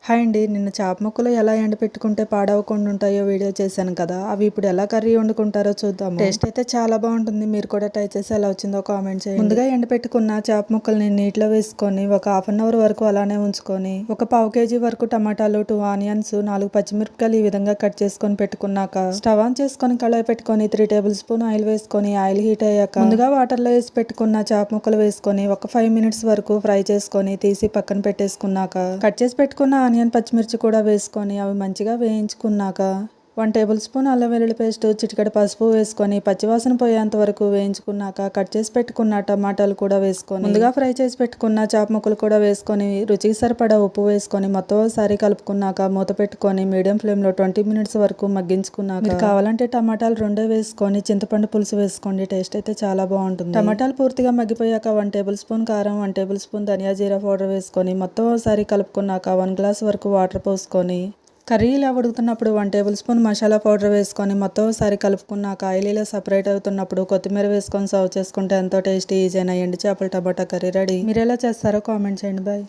Hi అండి. నిన్న చేప ముక్కలు ఎలా ఎండబెట్టుకుంటే పాడవకుండా ఉంటాయో వీడియో చేశాను కదా. అవి ఇప్పుడు ఎలా కర్రీ వండుకుంటారో చూద్దాము. టేస్ట్ అయితే చాలా బాగుంటుంది. మీరు కూడా ట్రై చేసి ఎలా వచ్చిందో కామెంట్ చేయండి. ముందుగా ఎండబెట్టుకున్న చేప ముక్కల్ని నీటిలో వేసుకొని ఒక హాఫ్ అన్ అవర్ వరకు అలానే ఉంచుకొని ఒక పావు కేజీ వరకు టమాటాలు, 2 ఆనియన్స్, 4 పచ్చిమిరపకాయలు ఈ విధంగా కట్ చేసుకొని పెట్టుకున్నాక స్టవ్ ఆన్ చేసుకొని కళాయి పెట్టుకొని 3 టేబుల్ స్పూన్ ఆయిల్ వేసుకొని ఆయిల్ హీట్ అయ్యాక ముందుగా వాటర్ లో వేసి పెట్టుకున్న చేప ముక్కలు వేసుకొని ఒక 5 మినిట్స్ వరకు ఫ్రై చేసుకొని తీసి పక్కన పెట్టేసుకున్నాక కట్ చేసి పెట్టుకున్న ఆనియన్, పచ్చిమిర్చి కూడా వేసుకొని అవి మంచిగా వేయించుకున్నాక 1 టేబుల్ స్పూన్ అల్లం వెల్లుల్లి పేస్ట్, చిటికెడు పసుపు వేసుకొని పచ్చివాసన పోయేంత వరకు వేయించుకున్నాక కట్ చేసి పెట్టుకున్న టమాటాలు కూడా వేసుకొని ముందుగా ఫ్రై చేసి పెట్టుకున్న చేప ముక్కలు కూడా వేసుకొని రుచికి సరిపడా ఉప్పు వేసుకొని మొత్తం ఒకసారి కలుపుకున్నాక మూత పెట్టుకొని మీడియం ఫ్లేమ్ లో 20 మినిట్స్ వరకు మగ్గించుకున్నాక మీరు కావాలంటే టమాటాలు 2 వేసుకొని చింతపండు పులుసు వేసుకోండి. టేస్ట్ అయితే చాలా బాగుంటుంది. టమాటాలు పూర్తిగా మగ్గిపోయాక 1 టేబుల్ స్పూన్ కారం, 1 టేబుల్ స్పూన్ ధనియా జీరా పౌడర్ వేసుకొని మొత్తం ఒకసారి కలుపుకున్నాక 1 గ్లాస్ వరకు వాటర్ పోసుకొని కర్రీ ఇలా ఉడుకుతున్నప్పుడు 1 టేబుల్ స్పూన్ మసాలా పౌడర్ వేసుకొని మొత్తం ఒకసారి కలుపుకున్నాక ఆయిల్ ఇలా సపరేట్ అవుతున్నప్పుడు కొత్తిమీర వేసుకొని సర్వ్ చేసుకుంటే ఎంతో టేస్టీ ఈజీ అయిన ఎండు చేపల టమాటా కర్రీ రెడీ. మీరు ఎలా చేస్తారో కామెంట్ చేయండి. బాయ్.